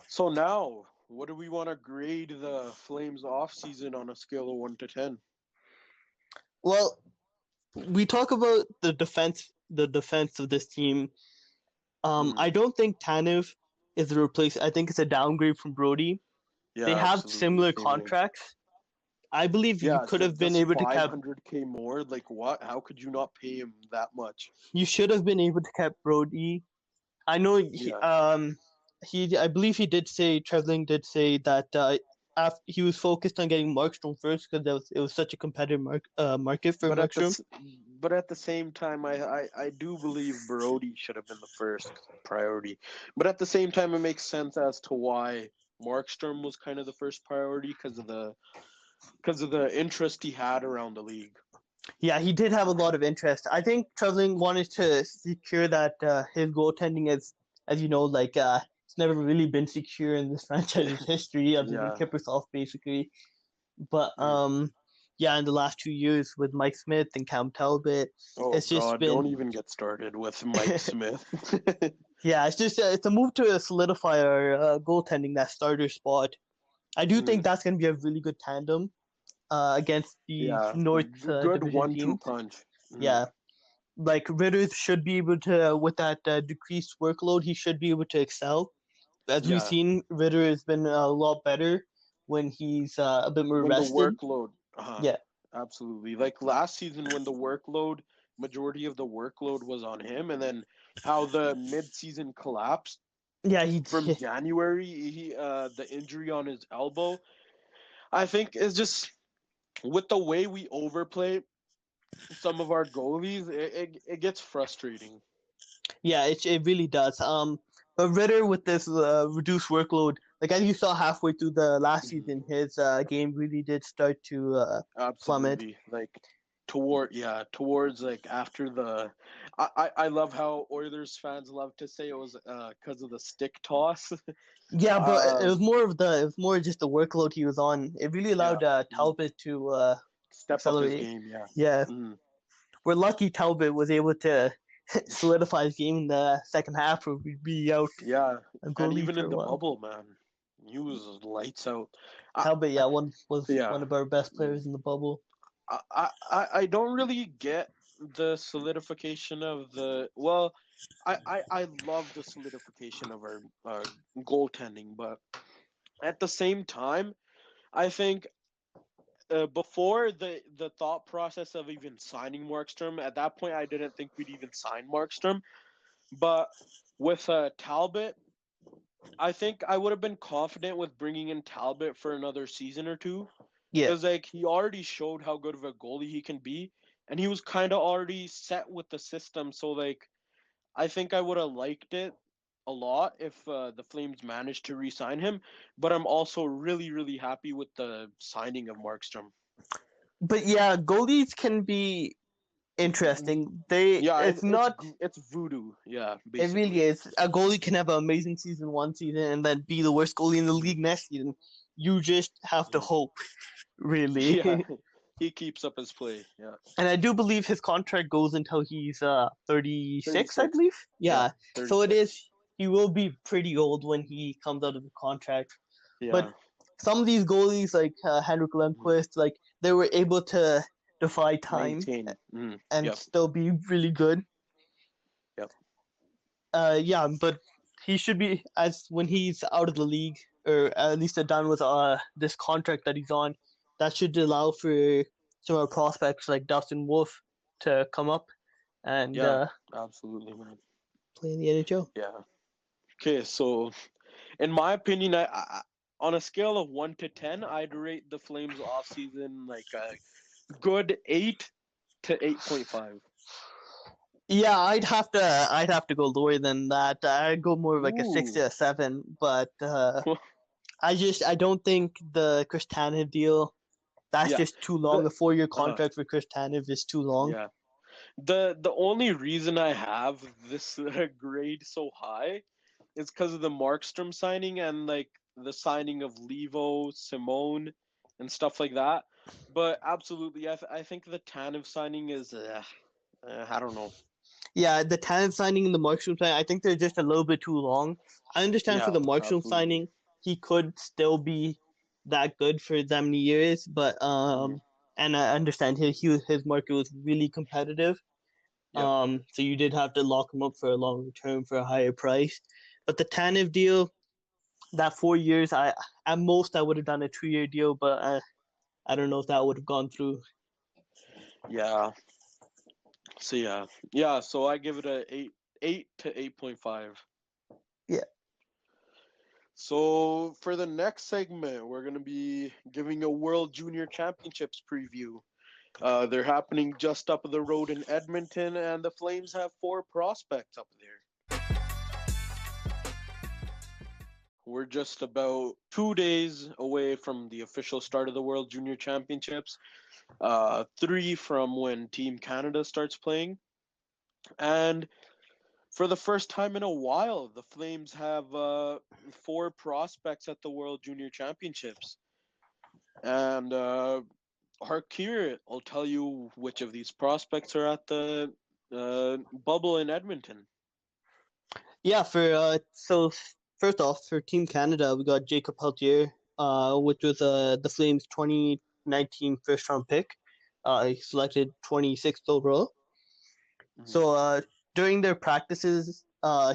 So now, what do we want to grade the Flames off season on a scale of 1 to 10? Well, we talk about the defense of this team. I Mm. don't think Tanev is a replace. I think it's a downgrade from Brody. They Yeah, have absolutely. similar Same here. contracts. I believe you Yeah, could have been just able to cap. 500K more. Like what? How could you not pay him that much? You should have been able to cap Brody. I know Yeah, I believe he did say Trevling did say that after he was focused on getting Markstrom first because it was such a competitive market for but at Markstrom. the but at the same time, I do believe Brody should have been the first priority. But at the same time, it makes sense as to why Markstrom was kind of the first priority because of the interest he had around the league. Yeah, he did have a lot of interest. I think Trevling wanted to secure that his goaltending as you know like it's never really been secure in this franchise's history other than Yeah. Kiprusoff, basically. But Mm. yeah, in the last 2 years with Mike Smith and Cam Talbot, Oh it's just God, don't been even get started with Mike Smith. yeah, it's just it's a move to solidify our goaltending that starter spot. I do think Mm. that's going to be a really good tandem against these Yeah, North good Division 1-2 teams. punch. Mm. Yeah, like Ritter should be able to, with that decreased workload, he should be able to excel. As we've Yeah, seen, Ritter has been a lot better when he's a bit more when the rested. workload, Yeah, absolutely. Like last season, when the workload, majority of the workload was on him, and then how the mid-season collapsed yeah, from January, the injury on his elbow, I think is just with the way we overplay some of our goalies, it gets frustrating. yeah, it really does. But Ritter with this reduced workload, like as you saw halfway through the last Mhm. season, his game really did start to plummet. Absolutely. Like towards like after the I love how Oilers fans love to say it was because of the stick toss. Yeah, but it um was more of the it was more just the workload he was on. It really yeah. allowed Mm. Talbot to Step up his accelerate. game, yeah. Yeah, Mm. we're lucky Talbot was able to solidify his game in the second half, or we'd be out Yeah. a And goalie even for in a the while. bubble, man. He was lights out. I, Talbot, yeah, one was yeah. one of our best Mm. players in the bubble. I don't really get the solidification of the well, I love the solidification of our goaltending, but at the same time, I think before the thought process of even signing Markstrom, at that point I didn't think we'd even sign Markstrom, but with Talbot, I think I would have been confident with bringing in Talbot for another season or two Yeah, because like he already showed how good of a goalie he can be, and he was kind of already set with the system. So like I think I would have liked it a lot if the Flames managed to re-sign him. But I'm also really happy with the signing of Markstrom. but yeah, goalies can be interesting. They Yeah, it's not. it's voodoo. Yeah, It really basically. is. A goalie can have an amazing season one season and then be the worst goalie in the Mm, league next season. You just have to mm. hope, Yeah, really. he keeps up his play. Yeah, And I do believe his contract goes until he's 36, I 36. believe. Yeah, Yeah. So it 36. is he will be pretty old when he comes out of the contract. But Yeah. some of these goalies like Henrik Mm. Lundqvist, like they were able to defy time Maintain. Mm. and Yep. still be really good. Yep. Yeah, but he should be as when he's out of the league, or at least done with this contract that he's on. That should allow for some of our prospects like Dustin Wolf to come up and Yeah. Absolutely, man. play in the NHL. Yeah. Okay, so in my opinion, on a scale of 1 to 10, I'd rate the Flames off season like a good 8 to 8.5. Yeah, I'd have to go lower than that. I'd go more of like a six Ooh. to a seven, but I don't think the Chris Tanev deal that's Yeah. just too The long. A 4 year uh contract for Chris Tanev is too long. yeah. The only reason I have this grade so high is because of the Markstrom signing and like the signing of Levo, Simone, and stuff like that. But absolutely, I think the Tanev signing is I don't know. Yeah, the Tanev signing and the Markstrom signing, I think they're just a little bit too long. I understand for Yeah, the Markstrom absolutely. signing, he could still be that good for that many years, but Mm, and I understand his market was really competitive. yep. So you did have to lock him up for a longer term for a higher price. But the Tanev deal, that 4 years, I at most I would have done a 2 year deal, but I don't know if that would have gone through. Yeah. So yeah. So I give it a 8 to 8.5. Yeah. So for the next segment, we're gonna be giving a World Junior Championships preview. They're happening just up the road in Edmonton, and the Flames have 4 prospects up there. We're just about 2 days away from the official start of the World Junior Championships. 3 from when Team Canada starts playing, and For the first time in a while, the Flames have four prospects at the World Junior Championships. And Harkir, I'll tell you which of these prospects are at the bubble in Edmonton. Yeah, so first off, for Team Canada, we got Jacob Peltier, which was the Flames 2019 first round pick. He selected 26th overall. Mhm. So during their practices,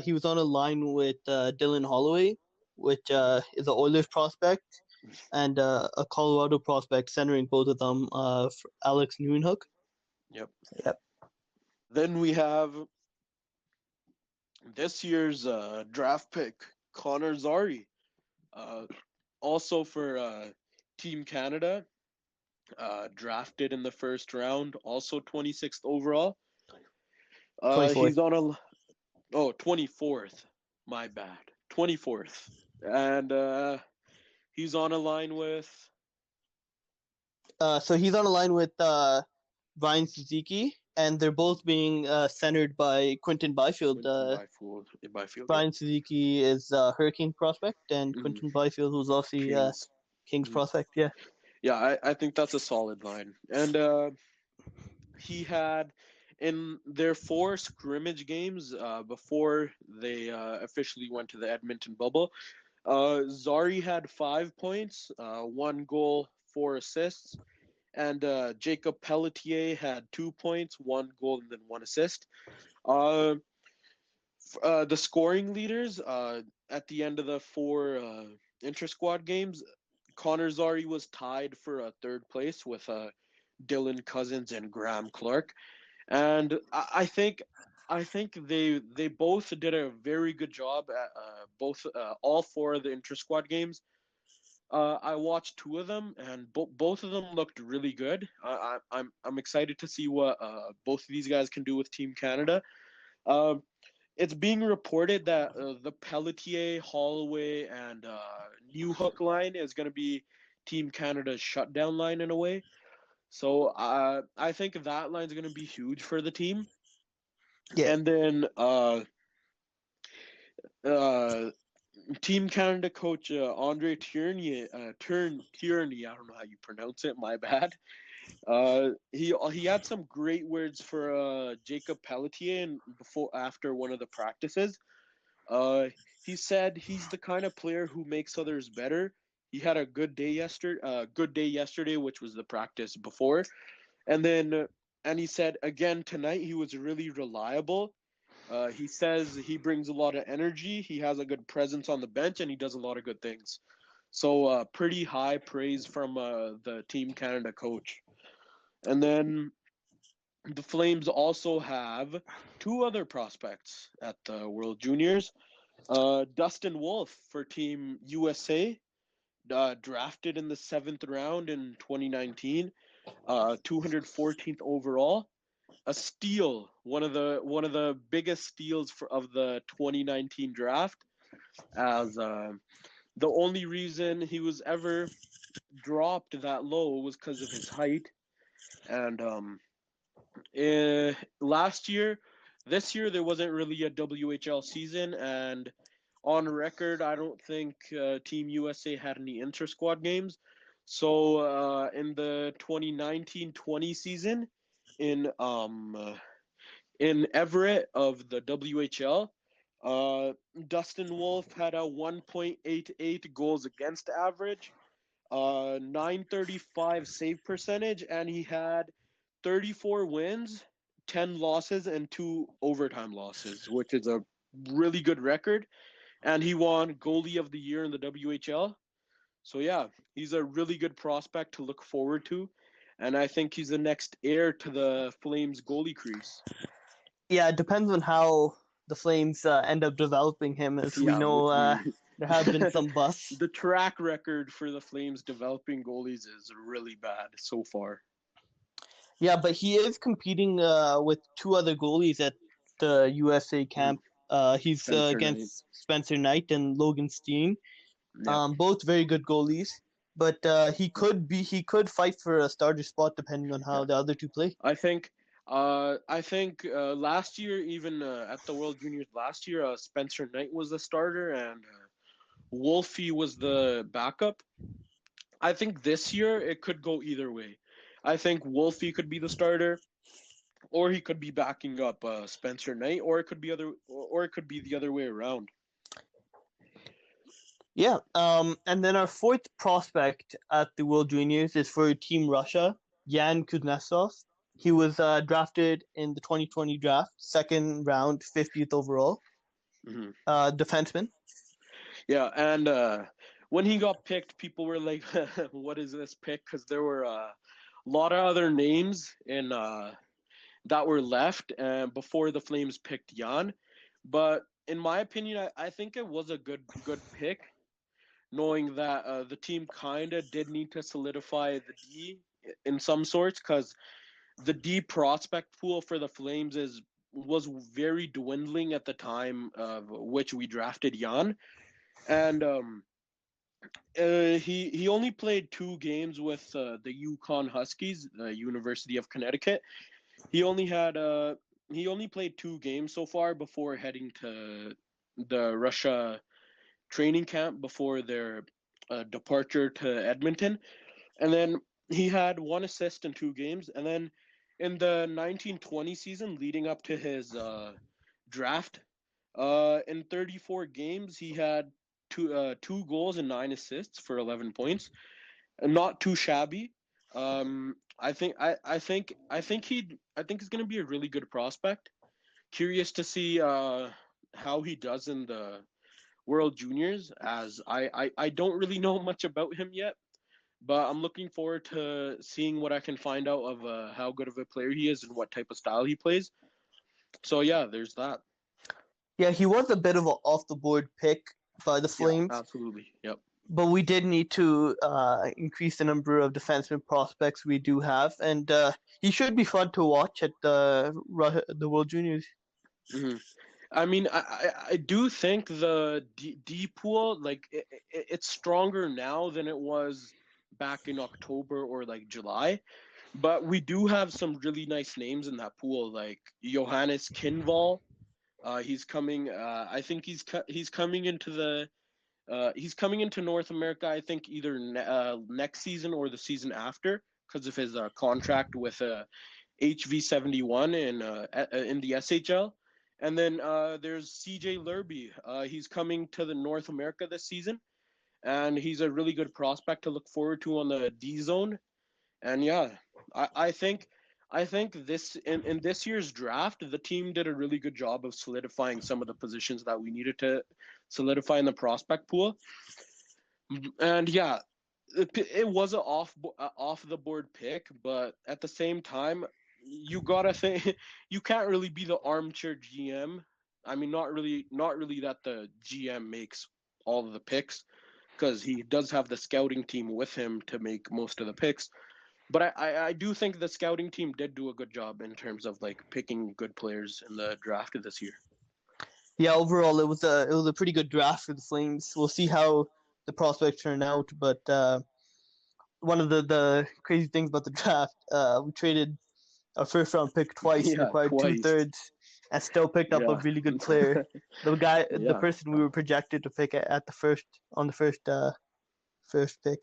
he was on a line with Dylan Holloway, which is an Oilers prospect, and a Colorado prospect, centering both of them, Alex Newhook. Yep. Yep. Then we have this year's draft pick, Connor Zary, also for Team Canada, drafted in the first round, also 26th overall. 24th. He's on a 24th. My bad. 24th. And he's on a line with So he's on a line with Ryan Suzuki, and they're both being centered by Quinton Byfield. Byfield. Ryan Suzuki is Hurricane prospect, and Mhm. Quinton Byfield, who's obviously Kings. Kings Mhm. prospect. Yeah. Yeah, I think that's a solid line. And he had in their four scrimmage games before they officially went to the Edmonton bubble. Zary had 5 points, 1 goal, 4 assists, and Jacob Pelletier had 2 points, 1 goal, and then 1 assist. The scoring leaders at the end of the four inter-squad games, Connor Zary was tied for third place with Dylan Cousins and Graham Clark, and I think they both did a very good job at both all four of the inter squad games. I watched two of them, and both of them looked really good. I'm excited to see what both of these guys can do with Team Canada. Um, it's being reported that the Pelletier, Holloway, and Newhook line is going to be Team Canada's shutdown line in a way. So I think that line's going to be huge for the team. Yeah. And then uh, Team Canada coach Andre Tierney, Tierney, I don't know how you pronounce it, my bad. He had some great words for Jacob Pelletier and after one of the practices. He said he's the kind of player who makes others better. He had a good day yesterday, which was the practice before, and then and he said again tonight he was really reliable. He says he brings a lot of energy. He has a good presence on the bench, and he does a lot of good things. So pretty high praise from the Team Canada coach. And then the Flames also have two other prospects at the World Juniors. Dustin Wolf for Team USA, drafted in the 7th round in 2019, 214th overall. A steal, one of the biggest steals of the 2019 draft, as the only reason he was ever dropped that low was because of his height. And this year there wasn't really a WHL season, and on record, I don't think Team USA had any inter squad games. So in the 2019-20 season, in in Everett of the WHL, uh, Dustin Wolf had a 1.88 goals against average, 935 save percentage, and he had 34 wins, 10 losses, and 2 overtime losses, which is a really good record. And he won goalie of the year in the WHL. So yeah, he's a really good prospect to look forward to, and I think he's the next heir to the Flames goalie crease. Yeah, it depends on how the Flames end up developing him. As we Yeah, know, which there have been some busts. the track record for the Flames developing goalies is really bad so far. Yeah, but he is competing with two other goalies at the USA camp. He's Spencer against Knight. Spencer Knight and Logan Steen. Yeah. Both very good goalies. But he could fight for a starter spot depending on how the other two play. I think I think last year, even at the World Juniors last year, Spencer Knight was the starter and Wolfie was the backup. I think this year it could go either way. I think Wolfie could be the starter, or he could be backing up Spencer Knight, or it could be or it could be the other way around. Yeah. And then our fourth prospect at the World Juniors is for Team Russia, Yan Kuznetsov. He was drafted in the 2020 draft, second round, 50th overall. Hmm. Defenseman. Yeah, and when he got picked, people were like, "What is this pick?" Because there were a lot of other names in that were left before the Flames picked Jan. But in my opinion, I think it was a good pick, knowing that the team kind of did need to solidify the D in some sorts, because the D prospect pool for the Flames was very dwindling at the time of which we drafted Jan, and he only played 2 games with the Yukon Huskies, University of Connecticut. He only had he only played 2 games so far before heading to the Russia training camp before their departure to Edmonton, and then he had 1 assist in 2 games, and then in the 1920 season leading up to his draft, in 34 games he had 2 goals and 9 assists for 11 points, and not too shabby. I think he's going to be a really good prospect. Curious to see how he does in the World Juniors, as I don't really know much about him yet, but I'm looking forward to seeing what I can find out of how good of a player he is and what type of style he plays. So yeah, there's that. Yeah, he was a bit of an off the board pick by the Yeah, Flames, absolutely. Yep. but we did need to increase the number of defenseman prospects we do have, and he should be fun to watch at the World Juniors. Hmm. I mean, I do think the D pool, like it's stronger now than it was back in October or like July, but we do have some really nice names in that pool, like Johannes Kinval. He's coming. I think he's coming into the he's coming into North America. I think either next season or the season after, because of his contract with HV71 in the SHL. And then there's CJ Lurby. He's coming to the North America this season, and he's a really good prospect to look forward to on the D zone. And yeah, I think this in this year's draft, the team did a really good job of solidifying some of the positions that we needed to solidify in the prospect pool. And yeah, it was an off the board pick, but at the same time, you gotta think you can't really be the armchair GM. I mean, not really that the GM makes all of the picks, because he does have the scouting team with him to make most of the picks. But I do think the scouting team did do a good job in terms of like picking good players in the draft of this year. Yeah, overall it was a pretty good draft for the Flames. We'll see how the prospects turn out, but one of the crazy things about the draft, we traded our first round pick twice and Yeah, acquired two twice. thirds, and still picked up a Yeah. really good player. The Yeah. person we were projected to pick at the first on the first pick.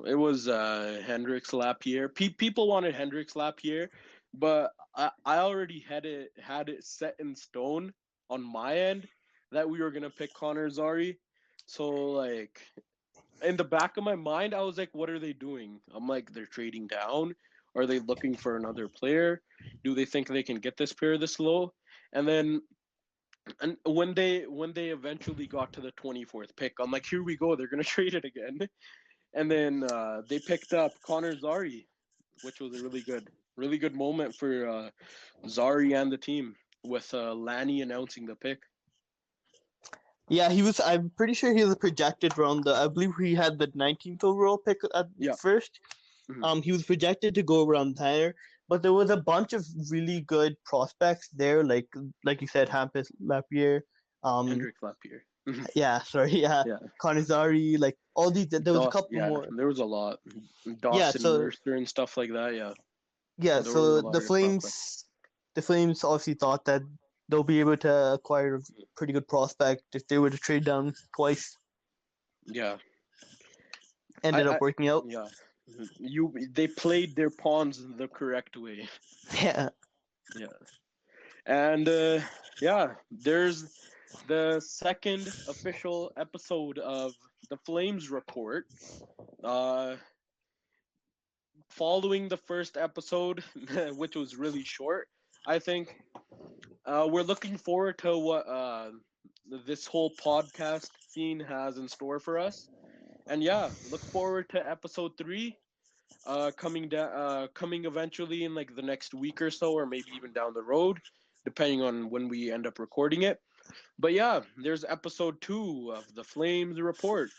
It was Hendrix Lapierre. People wanted Hendrix Lapierre, but I already had it set in stone on my end that we were gonna pick Connor Zary. So like in the back of my mind, I was like, what are they doing? I'm like, they're trading down. Are they looking for another player? Do they think they can get this player this low? And then and when they eventually got to the 24th pick, I'm like, here we go. They're gonna trade it again. And then they picked up Connor Zary, which was a really good moment for Zary and the team, with Lanny announcing the pick. Yeah, he was. I'm pretty sure he was projected around the. I believe he had the 19th overall pick at Yeah. first. Mm-hmm. He was projected to go around there, but there was a bunch of really good prospects there, like you said, Hampus Lapierre. Hendrix Lapierre. Yeah, sorry, yeah, Yeah. Conizari, like all these. There was a couple Yeah, more. there was a lot. Yeah, Dawson so Mercer and stuff like that. Yeah, yeah, there was a so lot the of good prospects. Flames the Flames obviously thought that they'll be able to acquire a pretty good prospect if they were to trade down twice. Yeah. Ended up working out. Yeah. They played their pawns the correct way. Yeah. Yeah. And there's the second official episode of the Flames Report. Following the first episode, which was really short, I think we're looking forward to what this whole podcast scene has in store for us. And yeah, look forward to episode 3 coming eventually in like the next week or so, or maybe even down the road, depending on when we end up recording it. But yeah, there's episode 2 of the Flames Report.